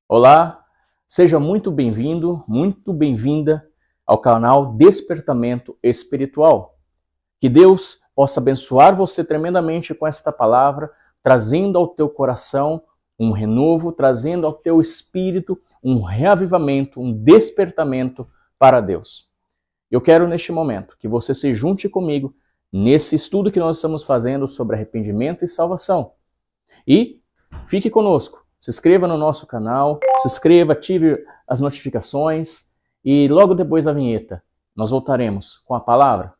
Olá, seja muito bem-vindo, muito bem-vinda ao canal Despertamento Espiritual. Que Deus possa abençoar você tremendamente com esta palavra, trazendo ao teu coração um renovo, trazendo ao teu espírito um reavivamento, um despertamento para Deus. Eu quero neste momento que você se junte comigo nesse estudo que nós estamos fazendo sobre arrependimento e salvação. E fique conosco. Se inscreva no nosso canal, se inscreva, ative as notificações e logo depois da vinheta nós voltaremos com a palavra.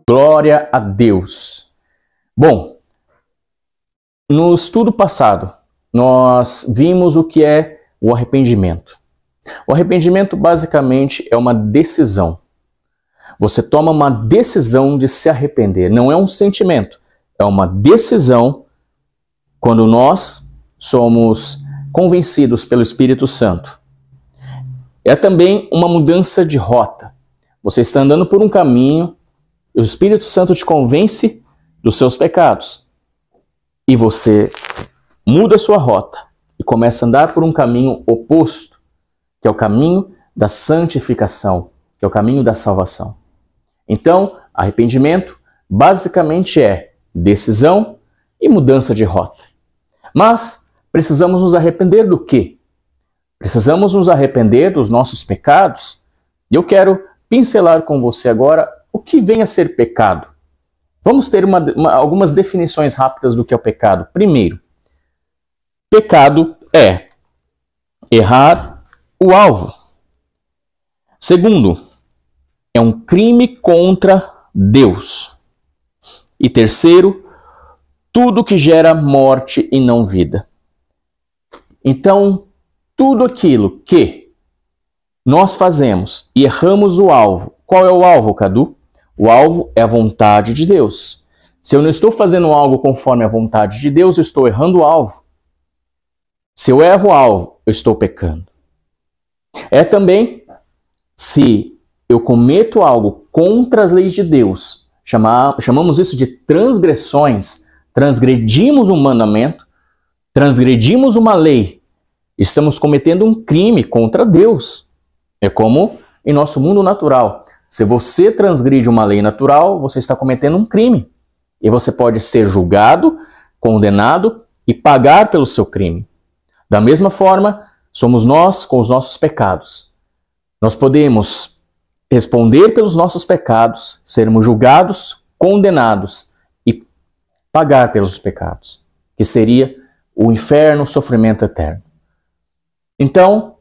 Glória a Deus. Bom, no estudo passado, nós vimos o que é o arrependimento. O arrependimento basicamente é uma decisão. Você toma uma decisão de se arrepender. Não é um sentimento, é uma decisão quando nós somos convencidos pelo Espírito Santo. É também uma mudança de rota. Você está andando por um caminho, o Espírito Santo te convence dos seus pecados e você muda a sua rota e começa a andar por um caminho oposto, que é o caminho da santificação, que é o caminho da salvação. Então, arrependimento basicamente é decisão e mudança de rota. Mas precisamos nos arrepender do quê? Precisamos nos arrepender dos nossos pecados? E eu quero pincelar com você agora o que vem a ser pecado. Vamos ter algumas definições rápidas do que é o pecado. Primeiro, pecado é errar o alvo. Segundo, é um crime contra Deus. E terceiro, tudo que gera morte e não vida. Então, tudo aquilo que nós fazemos e erramos o alvo. Qual é o alvo, Cadu? O alvo é a vontade de Deus. Se eu não estou fazendo algo conforme a vontade de Deus, eu estou errando o alvo. Se eu erro o alvo, eu estou pecando. É também se eu cometo algo contra as leis de Deus, chamamos isso de transgressões, transgredimos um mandamento, transgredimos uma lei, estamos cometendo um crime contra Deus. É como em nosso mundo natural. Se você transgride uma lei natural, você está cometendo um crime. E você pode ser julgado, condenado e pagar pelo seu crime. Da mesma forma, somos nós com os nossos pecados. Nós podemos responder pelos nossos pecados, sermos julgados, condenados e pagar pelos pecados, que seria o inferno, o sofrimento eterno. Então,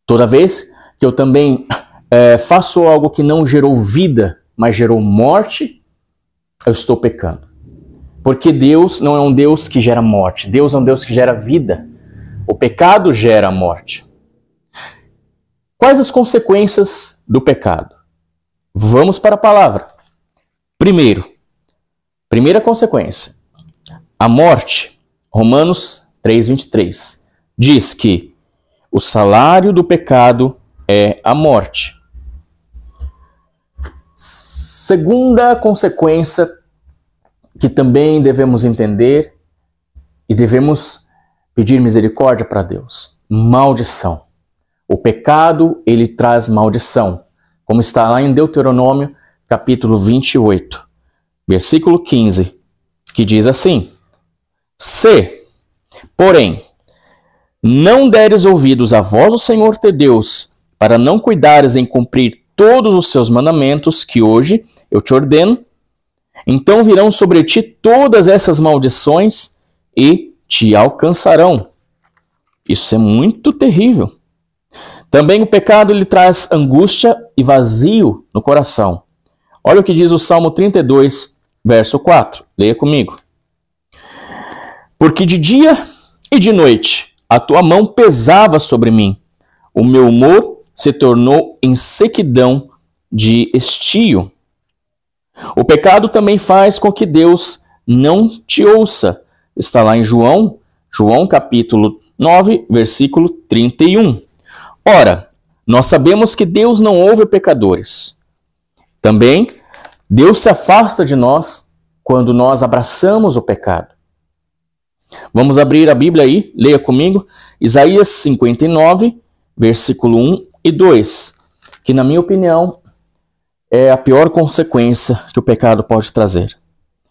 toda vez que eu também faço algo que não gerou vida, mas gerou morte, eu estou pecando. Porque Deus não é um Deus que gera morte, Deus é um Deus que gera vida. O pecado gera morte. Quais as consequências do pecado? Vamos para a palavra. Primeira consequência, a morte. Romanos 3:23 diz que o salário do pecado é a morte. Segunda consequência que também devemos entender e devemos pedir misericórdia para Deus. Maldição. O pecado, ele traz maldição. Como está lá em Deuteronômio, capítulo 28, versículo 15, que diz assim: Se, porém, não deres ouvidos à voz do Senhor teu Deus, para não cuidares em cumprir todos os seus mandamentos que hoje eu te ordeno, então virão sobre ti todas essas maldições e te alcançarão. Isso é muito terrível. Também o pecado lhe traz angústia e vazio no coração. Olha o que diz o Salmo 32, verso 4. Leia comigo. Porque de dia e de noite a tua mão pesava sobre mim. O meu humor se tornou em sequidão de estio. O pecado também faz com que Deus não te ouça. Está lá em João capítulo 9, versículo 31. Ora, nós sabemos que Deus não ouve pecadores. Também, Deus se afasta de nós quando nós abraçamos o pecado. Vamos abrir a Bíblia aí, leia comigo, Isaías 59, versículo 1 e 2, que na minha opinião é a pior consequência que o pecado pode trazer.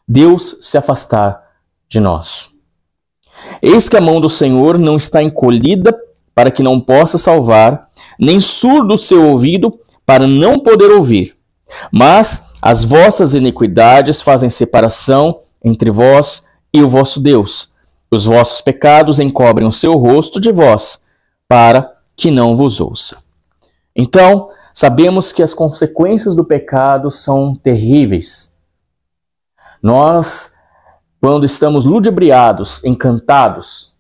Deus se afastar de nós. Eis que a mão do Senhor não está encolhida para que não possa salvar, nem surdo o seu ouvido para não poder ouvir. Mas as vossas iniquidades fazem separação entre vós e o vosso Deus. Os vossos pecados encobrem o seu rosto de vós, para que não vos ouça. Então, sabemos que as consequências do pecado são terríveis. Nós, quando estamos ludibriados, encantados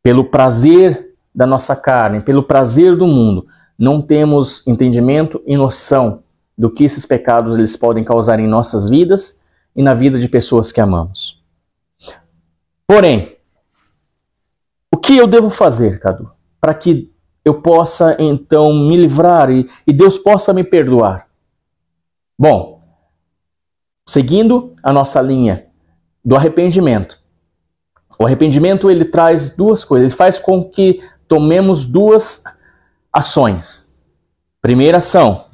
pelo prazer da nossa carne, pelo prazer do mundo, não temos entendimento e noção do que esses pecados eles podem causar em nossas vidas e na vida de pessoas que amamos. Porém, o que eu devo fazer, Cadu, para que eu possa então me livrar e Deus possa me perdoar? Bom, seguindo a nossa linha do arrependimento. O arrependimento ele traz duas coisas, ele faz com que tomemos duas ações. Primeira ação,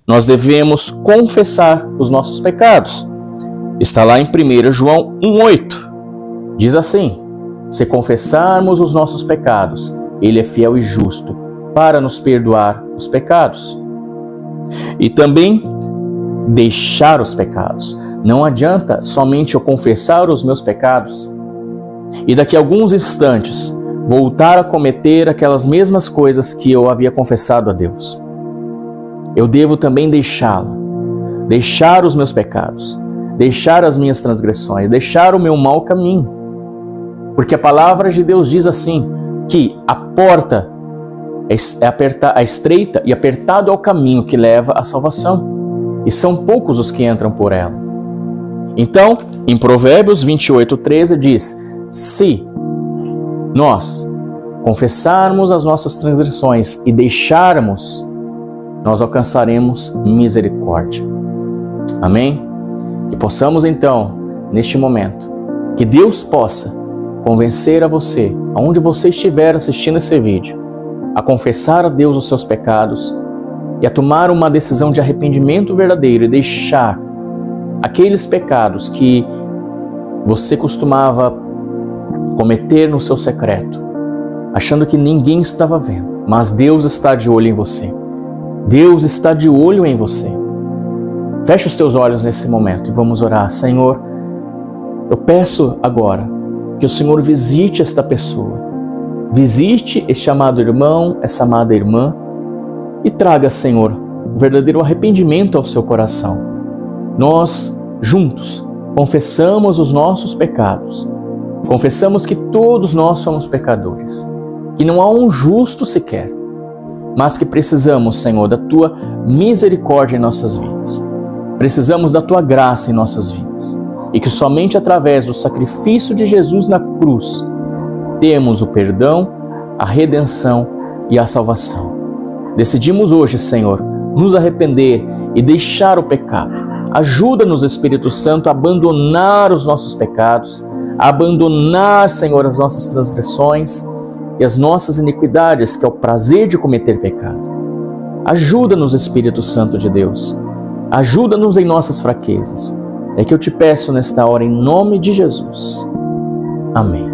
nós devemos confessar os nossos pecados. Está lá em 1 João 1,8. Diz assim: se confessarmos os nossos pecados, Ele é fiel e justo para nos perdoar os pecados. E também deixar os pecados. Não adianta somente eu confessar os meus pecados e daqui a alguns instantes voltar a cometer aquelas mesmas coisas que eu havia confessado a Deus. Eu devo também deixá-lo, deixar os meus pecados, deixar as minhas transgressões, deixar o meu mau caminho. Porque a palavra de Deus diz assim, que a porta é estreita e apertado é o caminho que leva à salvação, e são poucos os que entram por ela. Então, em Provérbios 28:13 diz: se nós confessarmos as nossas transgressões e deixarmos, nós alcançaremos misericórdia. Amém? Que possamos então, neste momento, que Deus possa convencer a você, aonde você estiver assistindo esse vídeo, a confessar a Deus os seus pecados e a tomar uma decisão de arrependimento verdadeiro e deixar aqueles pecados que você costumava cometer no seu secreto, achando que ninguém estava vendo, mas Deus está de olho em você. Deus está de olho em você. Feche os teus olhos nesse momento e vamos orar. Senhor, eu peço agora que o Senhor visite esta pessoa, visite este amado irmão, essa amada irmã e traga, Senhor, o verdadeiro arrependimento ao seu coração. Nós, juntos, confessamos os nossos pecados, confessamos que todos nós somos pecadores, que não há um justo sequer, mas que precisamos, Senhor, da Tua misericórdia em nossas vidas. Precisamos da Tua graça em nossas vidas. E que somente através do sacrifício de Jesus na cruz temos o perdão, a redenção e a salvação. Decidimos hoje, Senhor, nos arrepender e deixar o pecado. Ajuda-nos, Espírito Santo, a abandonar os nossos pecados, a abandonar, Senhor, as nossas transgressões e as nossas iniquidades, que é o prazer de cometer pecado. Ajuda-nos, Espírito Santo de Deus. Ajuda-nos em nossas fraquezas. É que eu te peço nesta hora em nome de Jesus. Amém.